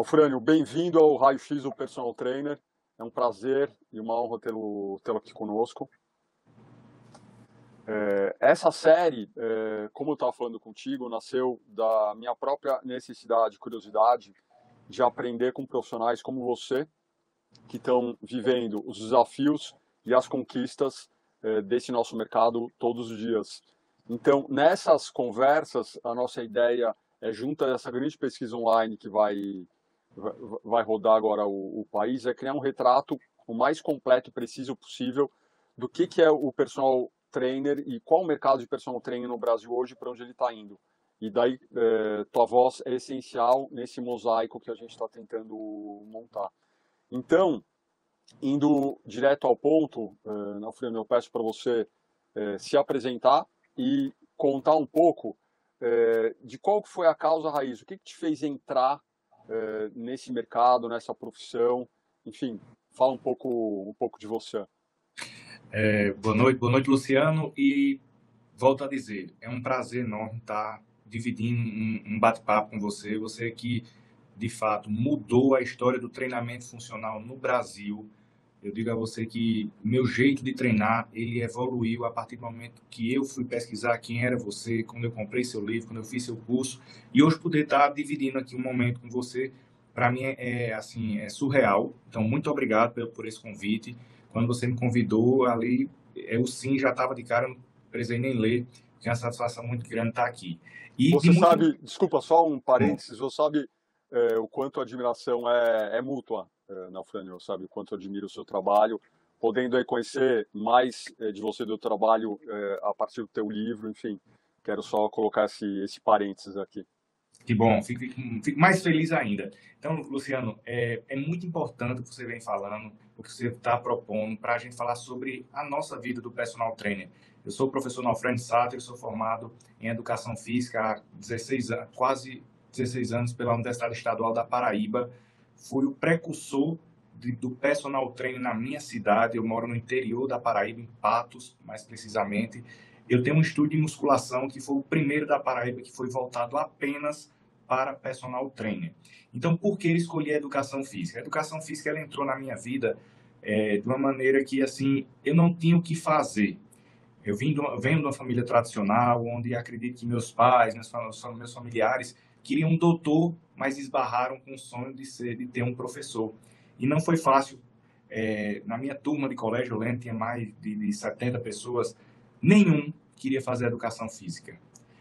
Frânio, bem-vindo ao Raio X do Personal Trainer. É um prazer e uma honra tê-lo aqui conosco. Essa série, como eu estava falando contigo, nasceu da minha própria necessidade, curiosidade de aprender com profissionais como você, que estão vivendo os desafios e as conquistas desse nosso mercado todos os dias. Então, nessas conversas, a nossa ideia é, junto a essa grande pesquisa online que vai rodar agora o país, é criar um retrato o mais completo e preciso possível do que é o personal trainer e qual o mercado de personal trainer no Brasil hoje, para onde ele está indo. E daí, tua voz é essencial nesse mosaico que a gente está tentando montar. Então, indo direto ao ponto, Frânio, eu peço para você se apresentar e contar um pouco de qual foi a causa raiz, o que te fez entrar nesse mercado, nessa profissão, enfim, fala um pouco de você. Boa noite, Luciano, e volto a dizer, é um prazer enorme estar dividindo um bate-papo com você, você que, de fato, mudou a história do treinamento funcional no Brasil. Eu digo a você que meu jeito de treinar, ele evoluiu a partir do momento que eu fui pesquisar quem era você, quando eu comprei seu livro, quando eu fiz seu curso, e hoje poder estar dividindo aqui um momento com você, para mim é surreal. Então, muito obrigado por esse convite. Quando você me convidou, ali, o sim já estava de cara, não precisei nem ler, que é uma satisfação muito grande estar aqui. Você sabe, desculpa, só um parênteses, você sabe o quanto a admiração é mútua, Frânio, sabe o quanto eu admiro o seu trabalho, podendo aí conhecer mais de você, do trabalho, a partir do teu livro, enfim, quero só colocar esse parênteses aqui. Que bom, fico mais feliz ainda. Então, Luciano, é muito importante o que você vem falando, o que você está propondo, para a gente falar sobre a nossa vida do personal trainer. Eu sou o professor Nalfrânio Satter, sou formado em Educação Física há 16 anos, quase 16 anos pela Universidade Estadual da Paraíba. Fui o precursor do personal trainer na minha cidade. Eu moro no interior da Paraíba, em Patos, mais precisamente. Eu tenho um estúdio de musculação que foi o primeiro da Paraíba que foi voltado apenas para personal trainer. Então, por que escolhi a educação física? A educação física ela entrou na minha vida de uma maneira que, assim, eu não tinha o que fazer. Eu venho de uma família tradicional, onde acredito que meus pais, meus familiares, queriam um doutor, mas esbarraram com o sonho de ter um professor. E não foi fácil. Na minha turma de colégio, eu lembro, tinha mais de 70 pessoas, nenhum queria fazer educação física.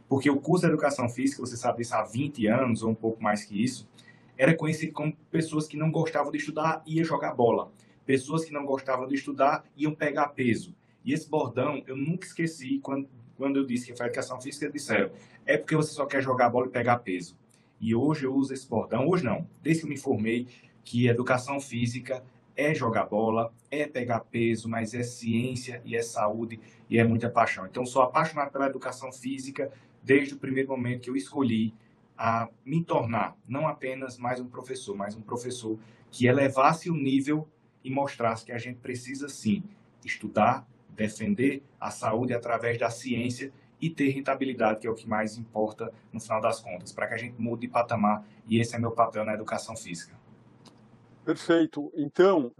Porque o curso de educação física, você sabe disso, há 20 anos ou um pouco mais que isso, era conhecido como pessoas que não gostavam de estudar e iam jogar bola. Pessoas que não gostavam de estudar iam pegar peso. E esse bordão, eu nunca esqueci quando eu disse que foi educação física, disseram, é porque você só quer jogar bola e pegar peso. E hoje eu uso esse bordão, hoje não, desde que eu me formei, que educação física é jogar bola, é pegar peso, mas é ciência e é saúde e é muita paixão. Então, sou apaixonado pela educação física desde o primeiro momento que eu escolhi a me tornar não apenas mais um professor, mas um professor que elevasse o nível e mostrasse que a gente precisa, sim, estudar, defender a saúde através da ciência e ter rentabilidade, que é o que mais importa no final das contas, para que a gente mude de patamar, e esse é meu papel na educação física. Perfeito. Então,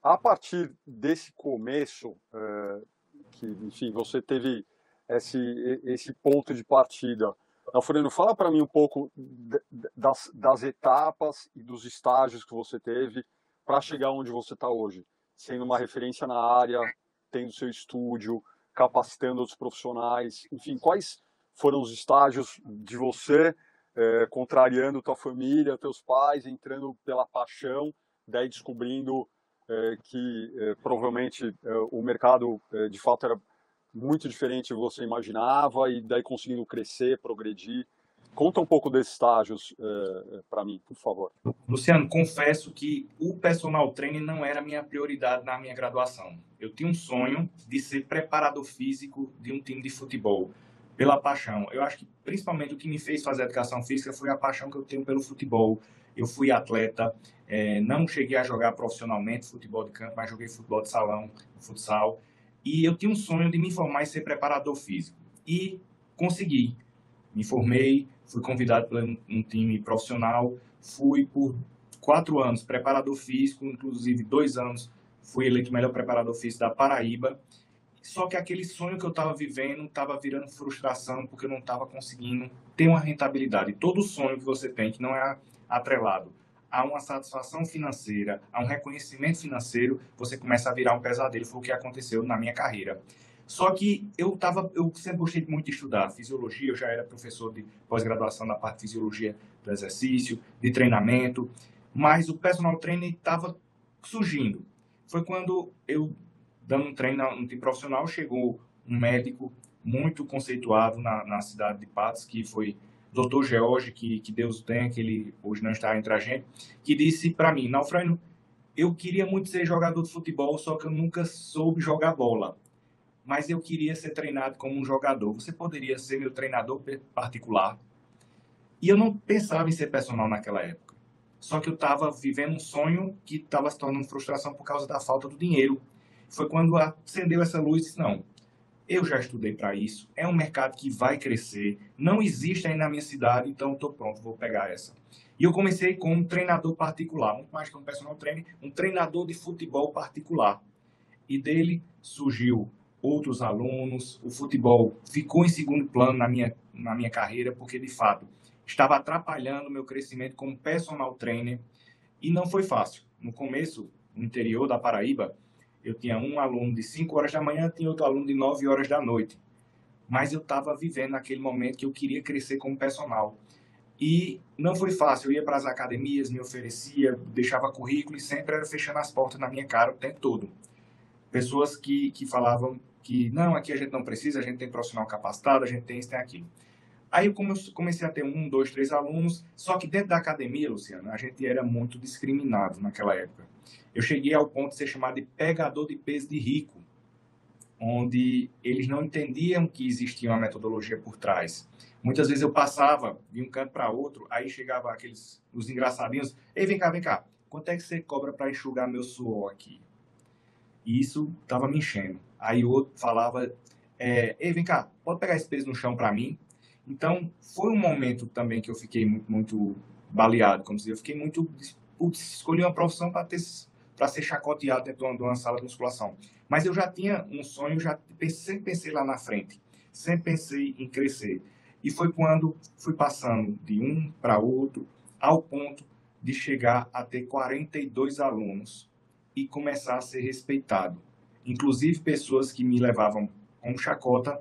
a partir desse começo, que, enfim, você teve esse ponto de partida, Alfredo, fala para mim um pouco das etapas e dos estágios que você teve para chegar onde você está hoje, sendo uma referência na área, tendo seu estúdio, capacitando outros profissionais, enfim, quais foram os estágios de você contrariando tua família, teus pais, entrando pela paixão, daí descobrindo que provavelmente o mercado de fato era muito diferente do que você imaginava e daí conseguindo crescer, progredir. Conta um pouco desses estágios para mim, por favor. Luciano, confesso que o personal training não era a minha prioridade na minha graduação. Eu tinha um sonho de ser preparador físico de um time de futebol, pela paixão. Eu acho que principalmente o que me fez fazer educação física foi a paixão que eu tenho pelo futebol. Eu fui atleta, não cheguei a jogar profissionalmente futebol de campo, mas joguei futebol de salão, futsal. E eu tinha um sonho de me formar e ser preparador físico. E consegui. Me formei, fui convidado por um time profissional, fui por 4 anos preparador físico, inclusive 2 anos fui eleito o melhor preparador físico da Paraíba. Só que aquele sonho que eu estava vivendo estava virando frustração porque eu não estava conseguindo ter uma rentabilidade. Todo sonho que você tem que não é atrelado a uma satisfação financeira, a um reconhecimento financeiro, você começa a virar um pesadelo. Foi o que aconteceu na minha carreira. Só que eu sempre gostei muito de estudar fisiologia, eu já era professor de pós-graduação na parte de fisiologia do exercício, de treinamento, mas o personal trainer estava surgindo. Foi quando eu, dando um treino no time profissional, chegou um médico muito conceituado na cidade de Patos, que foi Dr. George, que Deus o tenha, que ele hoje não está entre a gente, que disse para mim: Naufrânio, eu queria muito ser jogador de futebol, só que eu nunca soube jogar bola. Mas eu queria ser treinado como um jogador. Você poderia ser meu treinador particular? E eu não pensava em ser personal naquela época. Só que eu estava vivendo um sonho que estava se tornando frustração por causa da falta do dinheiro. Foi quando acendeu essa luz e disse: não, eu já estudei para isso, é um mercado que vai crescer, não existe aí na minha cidade, então estou pronto, vou pegar essa. E eu comecei como um treinador particular, muito mais que um personal trainer, um treinador de futebol particular. E dele surgiu outros alunos, o futebol ficou em segundo plano na minha carreira, porque de fato estava atrapalhando o meu crescimento como personal trainer e não foi fácil. No começo, no interior da Paraíba, eu tinha um aluno de 5 horas da manhã, tinha outro aluno de 9 horas da noite. Mas eu estava vivendo naquele momento que eu queria crescer como personal. E não foi fácil, eu ia para as academias, me oferecia, deixava currículo e sempre era fechando as portas na minha cara o tempo todo. Pessoas que falavam que não, aqui a gente não precisa, a gente tem profissional capacitado, a gente tem isso, tem aquilo. Aí eu comecei a ter 1, 2, 3 alunos, só que dentro da academia, Luciano, a gente era muito discriminado naquela época. Eu cheguei ao ponto de ser chamado de pegador de peso de rico, onde eles não entendiam que existia uma metodologia por trás. Muitas vezes eu passava de um canto para outro, aí chegava os engraçadinhos: ei, vem cá, quanto é que você cobra para enxugar meu suor aqui? E isso estava me enchendo. Aí o outro falava: ei, vem cá, pode pegar esse peso no chão para mim? Então, foi um momento também que eu fiquei muito, muito baleado, como se eu fiquei muito... Putz, escolhi uma profissão para ser chacoteado dentro de uma sala de musculação. Mas eu já tinha um sonho, sempre pensei lá na frente, sempre pensei em crescer. E foi quando fui passando de um para outro, ao ponto de chegar a ter 42 alunos e começar a ser respeitado. Inclusive, pessoas que me levavam como chacota,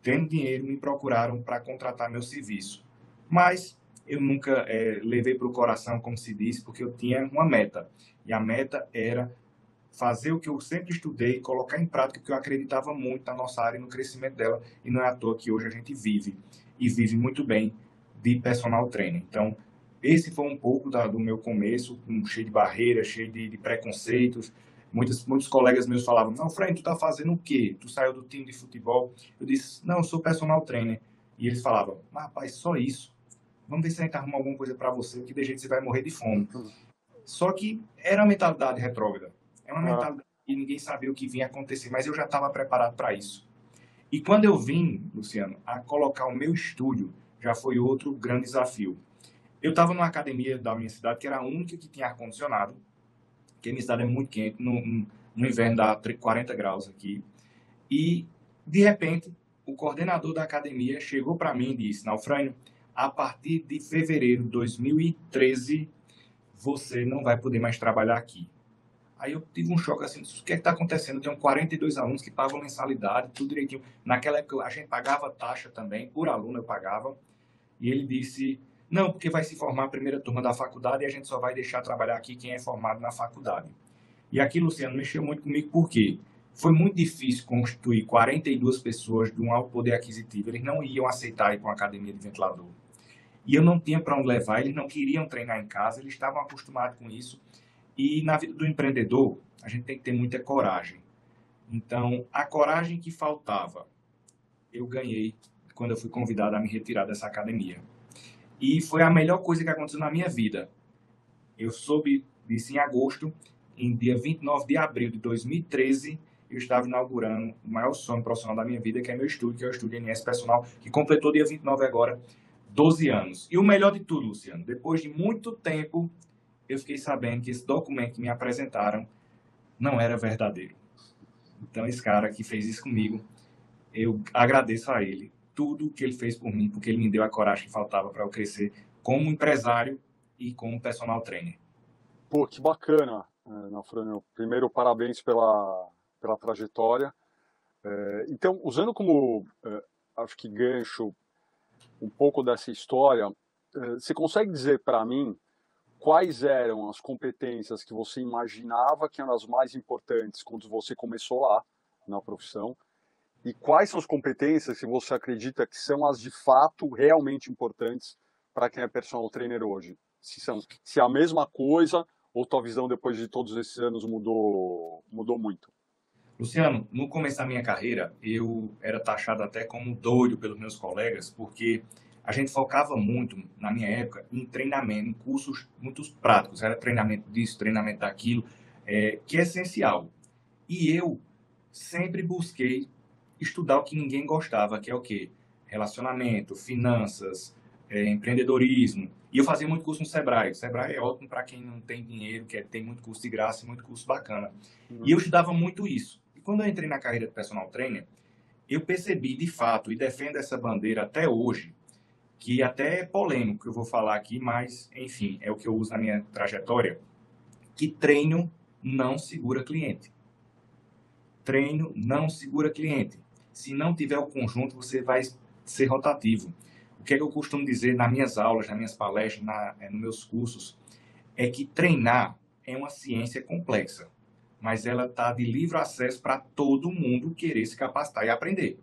tendo dinheiro, me procuraram para contratar meu serviço. Mas eu nunca levei para o coração, como se diz, porque eu tinha uma meta. E a meta era fazer o que eu sempre estudei, colocar em prática, porque eu acreditava muito na nossa área e no crescimento dela. E não é à toa que hoje a gente vive, e vive muito bem, de personal trainer. Então, esse foi um pouco do meu começo, cheio de barreiras, cheio de preconceitos. Muitos colegas meus falavam: não, Fred, tu tá fazendo o quê? Tu saiu do time de futebol? Eu disse: não, eu sou personal trainer. E eles falavam: rapaz, só isso? Vamos ver se a gente arruma alguma coisa para você, que de jeito você vai morrer de fome. Só que era uma mentalidade retrógrada. É uma mentalidade que ninguém sabia o que vinha acontecer, mas eu já estava preparado para isso. E quando eu vim, Luciano, a colocar o meu estúdio, já foi outro grande desafio. Eu estava numa academia da minha cidade, que era a única que tinha ar-condicionado, porque a minha cidade é muito quente, no inverno dá 40 graus aqui. E, de repente, o coordenador da academia chegou para mim e disse: Naufrânio, a partir de fevereiro de 2013, você não vai poder mais trabalhar aqui. Aí eu tive um choque assim: o que é que está acontecendo? Eu tenho 42 alunos que pagam mensalidade, tudo direitinho. Naquela época a gente pagava taxa também, por aluno eu pagava. E ele disse: não, porque vai se formar a primeira turma da faculdade e a gente só vai deixar trabalhar aqui quem é formado na faculdade. E aqui, Luciano, mexeu muito comigo, porque foi muito difícil constituir 42 pessoas de um alto poder aquisitivo. Eles não iam aceitar ir para uma academia de ventilador. E eu não tinha para onde levar, eles não queriam treinar em casa, eles estavam acostumados com isso. E na vida do empreendedor, a gente tem que ter muita coragem. Então, a coragem que faltava, eu ganhei quando eu fui convidado a me retirar dessa academia. E foi a melhor coisa que aconteceu na minha vida. Eu soube disso em agosto, em dia 29 de abril de 2013, eu estava inaugurando o maior sonho profissional da minha vida, que é meu estúdio, que é o Estúdio NS Personal, que completou dia 29 agora, 12 anos. E o melhor de tudo, Luciano, depois de muito tempo, eu fiquei sabendo que esse documento que me apresentaram não era verdadeiro. Então, esse cara que fez isso comigo, eu agradeço a ele tudo que ele fez por mim, porque ele me deu a coragem que faltava para eu crescer como empresário e como personal trainer. Pô, que bacana, Nafrânio. Primeiro, parabéns pela trajetória. Então, usando como, acho que gancho um pouco dessa história, você consegue dizer para mim quais eram as competências que você imaginava que eram as mais importantes quando você começou lá na profissão e quais são as competências que você acredita que são as de fato realmente importantes para quem é personal trainer hoje? Se é a mesma coisa ou tua visão depois de todos esses anos mudou muito? Luciano, no começo da minha carreira, eu era taxado até como doido pelos meus colegas, porque a gente focava muito, na minha época, em treinamento, em cursos muito práticos. Era treinamento disso, treinamento daquilo, que é essencial. E eu sempre busquei estudar o que ninguém gostava, que é o quê? Relacionamento, finanças, empreendedorismo. E eu fazia muito curso no Sebrae. O Sebrae é ótimo para quem não tem dinheiro, tem muito curso de graça e muito curso bacana. E eu estudava muito isso. E quando eu entrei na carreira de personal trainer, eu percebi de fato, e defendo essa bandeira até hoje, que até é polêmico que eu vou falar aqui, mas, enfim, é o que eu uso na minha trajetória, que treino não segura cliente. Treino não segura cliente. Se não tiver o conjunto, você vai ser rotativo. O que é que eu costumo dizer nas minhas aulas, nas minhas palestras, nos meus cursos, é que treinar é uma ciência complexa, mas ela está de livre acesso para todo mundo querer se capacitar e aprender.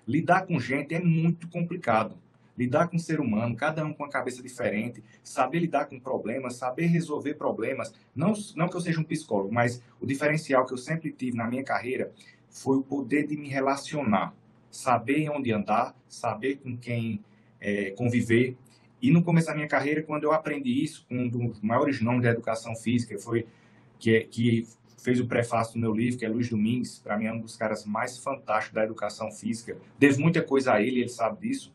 Lidar com gente é muito complicado. Lidar com ser humano, cada um com uma cabeça diferente, saber lidar com problemas, saber resolver problemas. Não que eu seja um psicólogo, mas o diferencial que eu sempre tive na minha carreira foi o poder de me relacionar, saber onde andar, saber com quem conviver. E no começo da minha carreira, quando eu aprendi isso, com um dos maiores nomes da educação física, que fez o prefácio do meu livro, que é Luiz Domingues, para mim é um dos caras mais fantásticos da educação física. Devo muita coisa a ele sabe disso.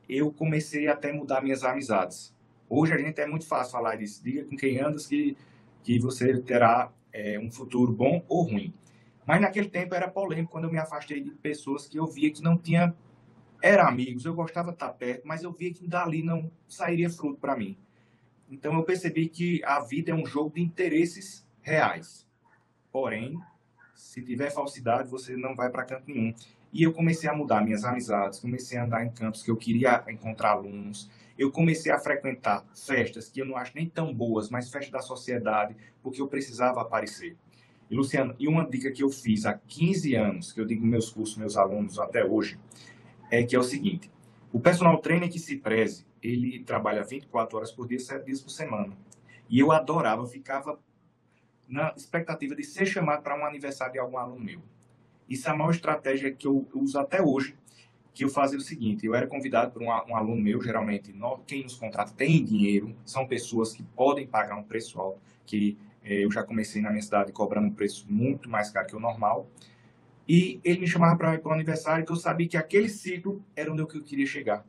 Eu comecei até a mudar minhas amizades. Hoje a gente é muito fácil falar disso. Diga com quem andas que você terá um futuro bom ou ruim. Mas naquele tempo era polêmico quando eu me afastei de pessoas que eu via que não tinha... Eram amigos, eu gostava de estar perto, mas eu via que dali não sairia fruto para mim. Então eu percebi que a vida é um jogo de interesses reais. Porém, se tiver falsidade, você não vai para canto nenhum. E eu comecei a mudar minhas amizades, comecei a andar em campos que eu queria encontrar alunos. Eu comecei a frequentar festas que eu não acho nem tão boas, mas festas da sociedade, porque eu precisava aparecer. E, Luciano, e uma dica que eu fiz há 15 anos, que eu digo meus cursos, meus alunos até hoje, é que é o seguinte: o personal trainer que se preze, ele trabalha 24 horas por dia, 7 dias por semana. E eu adorava, ficava na expectativa de ser chamado para um aniversário de algum aluno meu. Isso é a maior estratégia que eu uso até hoje, que eu fazia o seguinte: eu era convidado por um aluno meu, geralmente quem nos contrata tem dinheiro, são pessoas que podem pagar um preço alto, que eu já comecei na minha cidade cobrando um preço muito mais caro que o normal, e ele me chamava para ir para o aniversário, que eu sabia que aquele ciclo era onde eu queria chegar.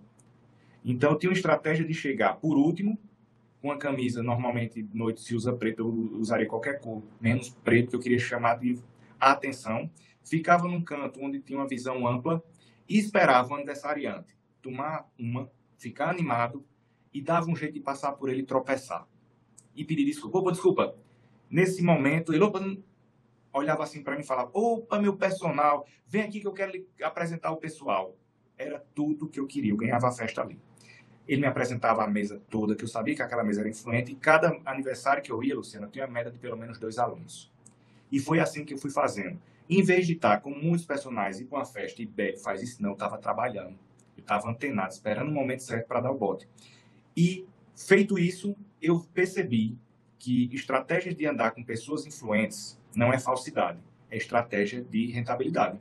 Então eu tinha uma estratégia de chegar por último, com a camisa, normalmente de noite se usa preto, eu usaria qualquer cor, menos preto, que eu queria chamar de atenção. Ficava num canto onde tinha uma visão ampla e esperava o aniversariante tomar uma, ficar animado e dava um jeito de passar por ele e tropeçar. E pedir desculpa. Opa, desculpa. Nesse momento, ele olhava assim para mim e falava: opa, meu personal, vem aqui que eu quero lhe apresentar o pessoal. Era tudo que eu queria, eu ganhava a festa ali. Ele me apresentava a mesa toda, que eu sabia que aquela mesa era influente, e cada aniversário que eu ia, Luciano, eu tinha a média de pelo menos 2 alunos. E foi assim que eu fui fazendo. Em vez de estar com muitos personagens, ir para uma festa e bebe, faz isso, não, eu estava trabalhando. Eu estava antenado, esperando o momento certo para dar o bote. E, feito isso, eu percebi que estratégias de andar com pessoas influentes não é falsidade, é estratégia de rentabilidade.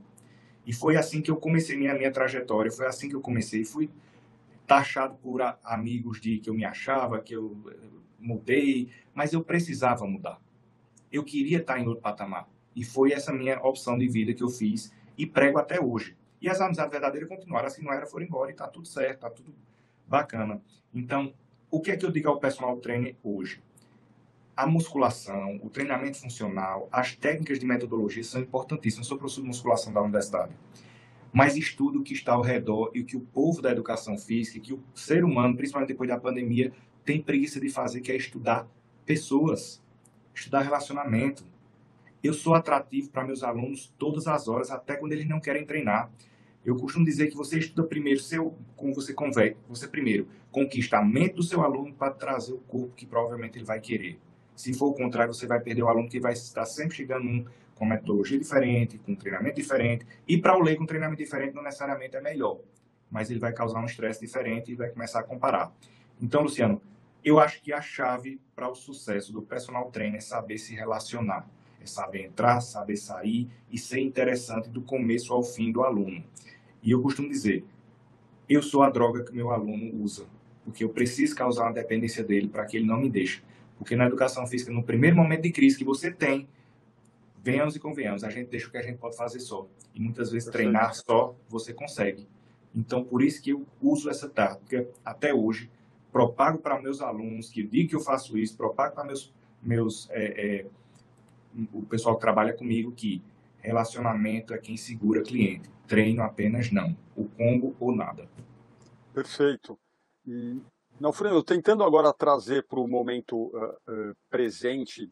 E foi assim que eu comecei minha trajetória, foi assim que eu comecei, fui taxado por amigos de que eu me achava, que eu mudei, mas eu precisava mudar. Eu queria estar em outro patamar. E foi essa minha opção de vida que eu fiz e prego até hoje. E as amizades verdadeiras continuaram, as que não eram foram embora e tá tudo certo, tá tudo bacana. Então, o que é que eu digo ao personal trainer hoje? A musculação, o treinamento funcional, as técnicas de metodologia são importantíssimas. Eu sou professor de musculação da universidade. Mas estudo o que está ao redor e o que o povo da educação física, que o ser humano, principalmente depois da pandemia, tem preguiça de fazer, que é estudar pessoas, estudar relacionamento. Eu sou atrativo para meus alunos todas as horas, até quando eles não querem treinar. Eu costumo dizer que você estuda primeiro, como você converte, você primeiro conquista a mente do seu aluno para trazer o corpo que provavelmente ele vai querer. Se for o contrário, você vai perder o aluno que vai estar sempre chegando com metodologia diferente, com treinamento diferente. E para o leigo, um treinamento diferente não necessariamente é melhor, mas ele vai causar um estresse diferente e vai começar a comparar. Então, Luciano, eu acho que a chave para o sucesso do personal trainer é saber se relacionar. É saber entrar, saber sair e ser interessante do começo ao fim do aluno. E eu costumo dizer, eu sou a droga que meu aluno usa, porque eu preciso causar uma dependência dele para que ele não me deixe. Porque na educação física, no primeiro momento de crise que você tem, venhamos e convenhamos, a gente deixa o que a gente pode fazer só. E muitas vezes treinar só você consegue. Então, por isso que eu uso essa tática até hoje, propago para meus alunos, que eu digo que eu faço isso, propago para o pessoal que trabalha comigo, que relacionamento é quem segura cliente. Treino apenas não. O combo ou nada. Perfeito. E, Fernando, tentando agora trazer para o momento presente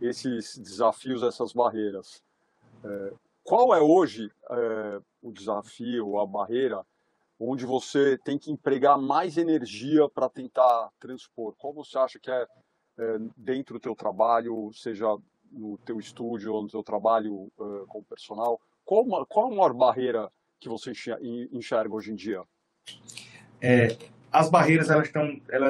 esses desafios, essas barreiras. Qual é hoje o desafio, a barreira, onde você tem que empregar mais energia para tentar transpor? Qual você acha que é dentro do teu trabalho, seja no teu estúdio ou no teu trabalho como personal? Qual a maior barreira que você enxerga hoje em dia? As barreiras,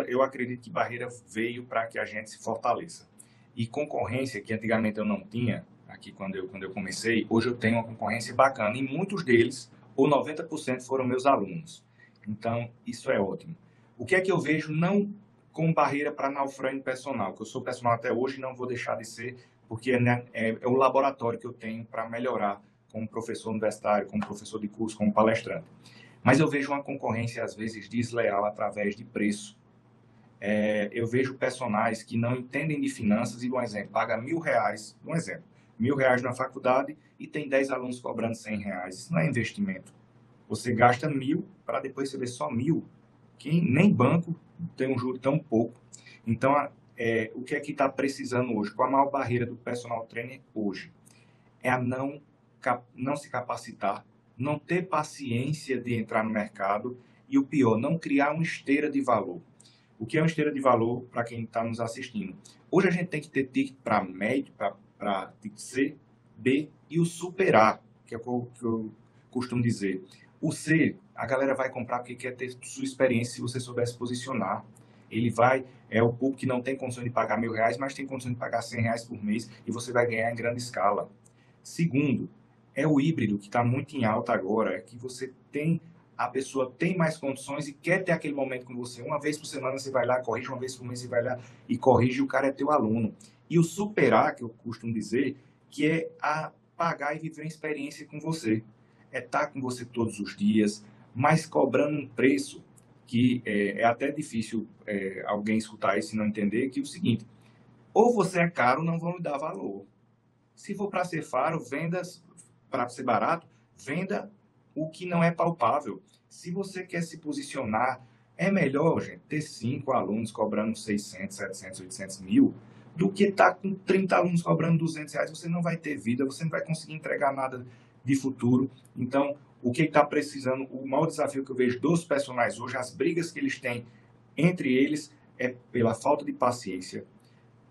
eu acredito que barreira veio para que a gente se fortaleça. E concorrência, que antigamente eu não tinha, aqui quando eu comecei, hoje eu tenho uma concorrência bacana. E muitos deles, ou 90%, foram meus alunos. Então, isso é ótimo. O que é que eu vejo não como barreira para naufrágio personal? Que eu sou personal até hoje e não vou deixar de ser, porque é o laboratório que eu tenho para melhorar como professor universitário, como professor de curso, como palestrante. Mas eu vejo uma concorrência, às vezes, desleal através de preço. Eu vejo personagens que não entendem de finanças e, um exemplo, paga R$1.000, um exemplo, R$1.000 na faculdade e tem 10 alunos cobrando R$100. Isso não é investimento. Você gasta 1.000 para depois receber só 1.000. Que nem banco tem um juro tão pouco. Então, o que é que está precisando hoje? Qual a maior barreira do personal trainer hoje? É a não se capacitar, não ter paciência de entrar no mercado e, o pior, não criar uma esteira de valor. O que é uma esteira de valor para quem está nos assistindo? Hoje a gente tem que ter ticket para médio, para C, B e o super A, que é o que eu costumo dizer. O C, a galera vai comprar porque quer ter sua experiência se você souber se posicionar. É o público que não tem condição de pagar R$1.000, mas tem condição de pagar R$100 por mês e você vai ganhar em grande escala. Segundo, é o híbrido, que está muito em alta agora, é que a pessoa tem mais condições e quer ter aquele momento com você. Uma vez por semana você vai lá, corrige, uma vez por mês você vai lá e corrige, e o cara é teu aluno. E o superar, que eu costumo dizer, que é pagar e viver uma experiência com você. É estar com você todos os dias, mas cobrando um preço que é até difícil alguém escutar isso e não entender, que é o seguinte, ou você é caro, não vão lhe dar valor. Se for para ser para ser barato, venda o que não é palpável. Se você quer se posicionar, é melhor, gente, ter 5 alunos cobrando 600, 700, 800 mil, do que estar com 30 alunos cobrando R$200. Você não vai ter vida, você não vai conseguir entregar nada de futuro. Então, o que está precisando, o maior desafio que eu vejo dos personagens hoje, as brigas que eles têm entre eles, é pela falta de paciência,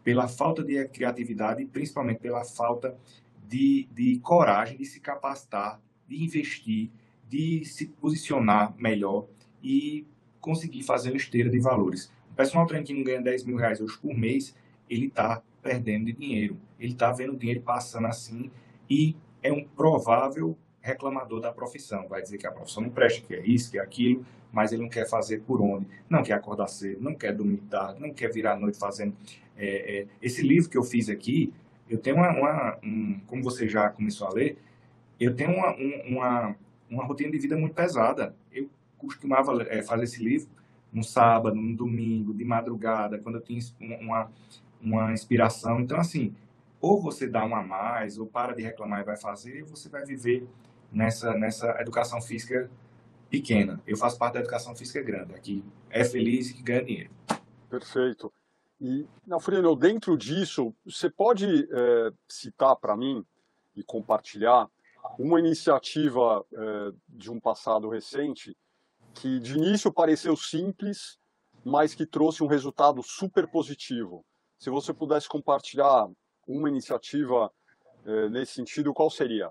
pela falta de criatividade e principalmente pela falta de coragem de se capacitar, de investir, de se posicionar melhor e conseguir fazer uma esteira de valores. O personal trainer que não ganha R$10.000 hoje por mês, ele está perdendo de dinheiro. Ele está vendo o dinheiro passando assim e é um provável reclamador da profissão. Vai dizer que a profissão não presta, que é isso, que é aquilo, mas ele não quer fazer por onde. Não quer acordar cedo, não quer dormir tarde, não quer virar à noite fazendo... Esse livro que eu fiz aqui, Eu tenho como você já começou a ler, eu tenho uma rotina de vida muito pesada. Eu costumava fazer esse livro no sábado, no domingo, de madrugada, quando eu tinha uma inspiração. Então, assim, ou você dá um a mais, ou para de reclamar e vai fazer, ou você vai viver nessa educação física pequena. Eu faço parte da educação física grande, aqui é feliz e que ganha dinheiro. Perfeito. E, Nafrino, dentro disso, você pode citar para mim e compartilhar uma iniciativa de um passado recente que de início pareceu simples, mas que trouxe um resultado super positivo. Se você pudesse compartilhar uma iniciativa nesse sentido, qual seria?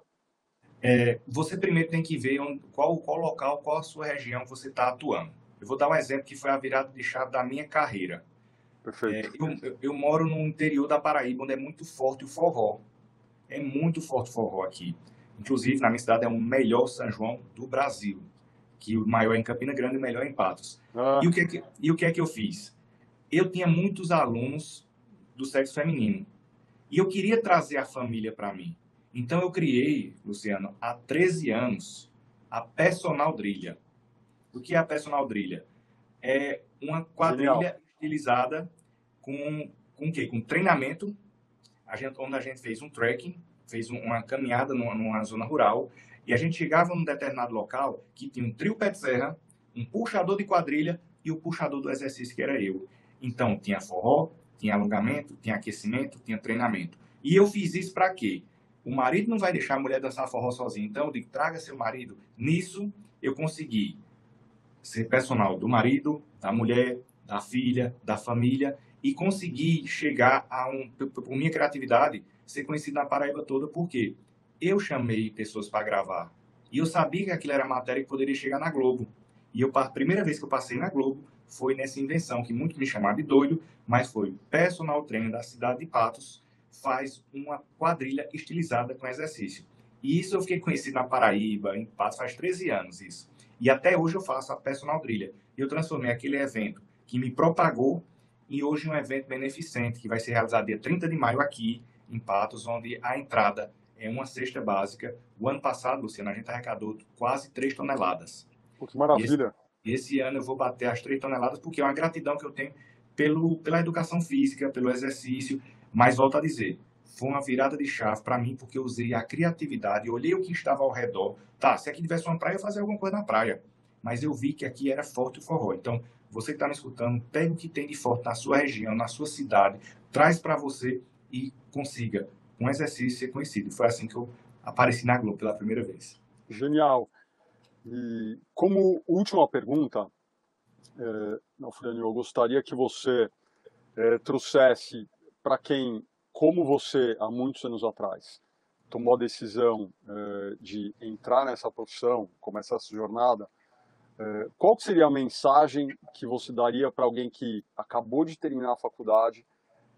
Você primeiro tem que ver qual local, qual a sua região você está atuando. Eu vou dar um exemplo que foi a virada de chave da minha carreira. Perfeito. Eu moro no interior da Paraíba, onde é muito forte o forró. É muito forte o forró aqui. Inclusive, na minha cidade é o melhor São João do Brasil. Que o maior é em Campina Grande e o melhor é em Patos. Ah, E o que é que eu fiz? Eu tinha muitos alunos do sexo feminino. E eu queria trazer a família para mim. Então eu criei, Luciano, há 13 anos, a Personal Drilha. O que é a Personal Drilha? É uma genial. quadrilha estilizada com o quê? Com treinamento, onde a gente fez um trekking, fez uma caminhada numa zona rural, e a gente chegava num determinado local que tinha um trio pé de serra, um puxador de quadrilha e o puxador do exercício, que era eu. Então, tinha forró, tinha alongamento, tinha aquecimento, tinha treinamento. E eu fiz isso para quê? O marido não vai deixar a mulher dançar forró sozinha. Então, eu digo, traga seu marido. Nisso, eu consegui ser personal do marido, da mulher, da filha, da família, e consegui chegar por minha criatividade, ser conhecido na Paraíba toda, porque eu chamei pessoas para gravar. E eu sabia que aquilo era matéria que poderia chegar na Globo. E a primeira vez que eu passei na Globo foi nessa invenção, que muitos me chamaram de doido, mas foi personal trainer da cidade de Patos, faz uma quadrilha estilizada com exercício. E isso eu fiquei conhecido na Paraíba, em Patos, faz 13 anos isso. E até hoje eu faço a personal trilha. E eu transformei aquele evento que me propagou em hoje um evento beneficente, que vai ser realizado dia 30 de maio aqui, em Patos, onde a entrada é uma cesta básica. O ano passado, Luciano, a gente arrecadou quase 3 toneladas. Pô, que maravilha. Esse ano eu vou bater as 3 toneladas, porque é uma gratidão que eu tenho pela educação física, pelo exercício. Mas, volto a dizer, foi uma virada de chave para mim, porque eu usei a criatividade, olhei o que estava ao redor. Tá, se aqui tivesse uma praia, eu fazia alguma coisa na praia. Mas eu vi que aqui era forte o forró. Então, você que está me escutando, pegue o que tem de forte na sua região, na sua cidade, traz para você e consiga um exercício ser conhecido. Foi assim que eu apareci na Globo pela primeira vez. Genial. E como última pergunta, Nafrânio, eu gostaria que você trouxesse para quem, como você, há muitos anos atrás, tomou a decisão de entrar nessa profissão, começar essa jornada, qual que seria a mensagem que você daria para alguém que acabou de terminar a faculdade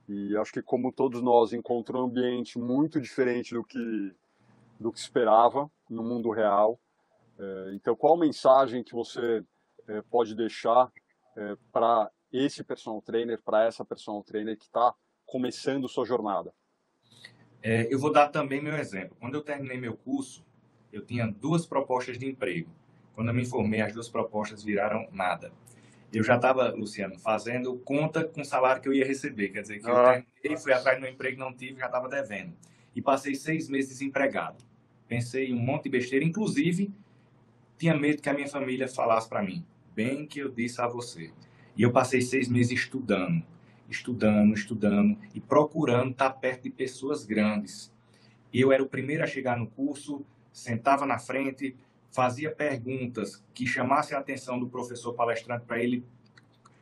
e acho que, como todos nós, encontrou um ambiente muito diferente do que esperava no mundo real? Então, qual a mensagem que você pode deixar para esse personal trainer, para essa personal trainer que está começando sua jornada? Eu vou dar também meu exemplo. Quando eu terminei meu curso, eu tinha 2 propostas de emprego. Quando eu me formei, as 2 propostas viraram nada. Eu já estava, Luciano, fazendo conta com o salário que eu ia receber. Quer dizer, que eu terminei, fui atrás do meu emprego, não tive, já estava devendo. E passei 6 meses desempregado. Pensei em um monte de besteira, inclusive tinha medo que a minha família falasse para mim, bem que eu disse a você. E eu passei 6 meses estudando e procurando estar perto de pessoas grandes. Eu era o primeiro a chegar no curso, sentava na frente, fazia perguntas que chamassem a atenção do professor palestrante para ele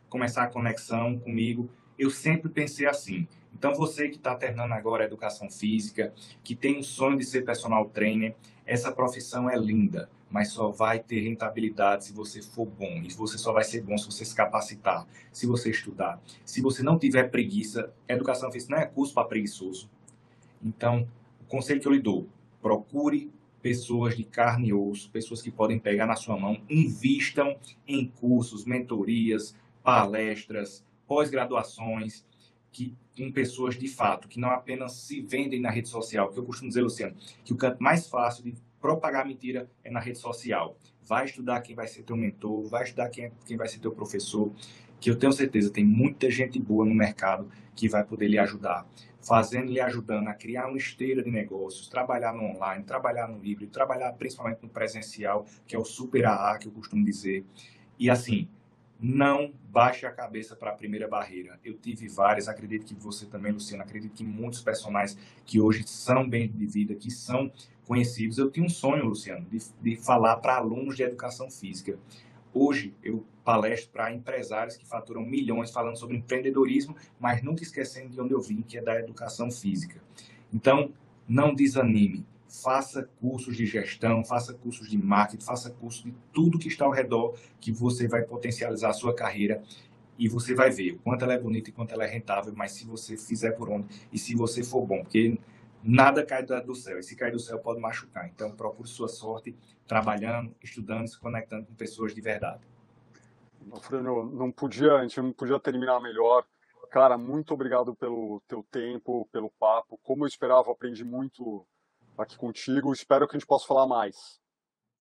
começar a conexão comigo. Eu sempre pensei assim. Então, você que está terminando agora a educação física, que tem um sonho de ser personal trainer, essa profissão é linda, mas só vai ter rentabilidade se você for bom. E você só vai ser bom se você se capacitar, se você estudar. Se você não tiver preguiça, educação física não é curso para preguiçoso. Então, o conselho que eu lhe dou, procure pessoas de carne e osso, pessoas que podem pegar na sua mão, invistam em cursos, mentorias, palestras, pós-graduações, com pessoas de fato, que não apenas se vendem na rede social. Porque eu costumo dizer, Luciano, que o canto mais fácil de propagar mentira é na rede social. Vai estudar quem vai ser teu mentor, vai estudar quem vai ser teu professor, que eu tenho certeza, tem muita gente boa no mercado que vai poder lhe ajudar, lhe ajudando a criar uma esteira de negócios, trabalhar no online, trabalhar no híbrido, trabalhar principalmente no presencial, que é o super AA, que eu costumo dizer. E assim, não baixe a cabeça para a primeira barreira. Eu tive várias, acredito que você também, Luciano, acredito que muitos personagens que hoje são bem de vida, que são conhecidos. Eu tinha um sonho, Luciano, de falar para alunos de educação física. Hoje eu palestro para empresários que faturam milhões falando sobre empreendedorismo, mas nunca esquecendo de onde eu vim, que é da educação física. Então, não desanime. Faça cursos de gestão, faça cursos de marketing, faça cursos de tudo que está ao redor, que você vai potencializar a sua carreira e você vai ver o quanto ela é bonita e quanto ela é rentável, mas se você fizer por onde e se você for bom, porque nada cai do céu, e se cair do céu pode machucar. Então, procure sua sorte trabalhando, estudando, se conectando com pessoas de verdade. Frânio, a gente não podia terminar melhor. Cara, muito obrigado pelo teu tempo, pelo papo. Como eu esperava, aprendi muito aqui contigo. Espero que a gente possa falar mais.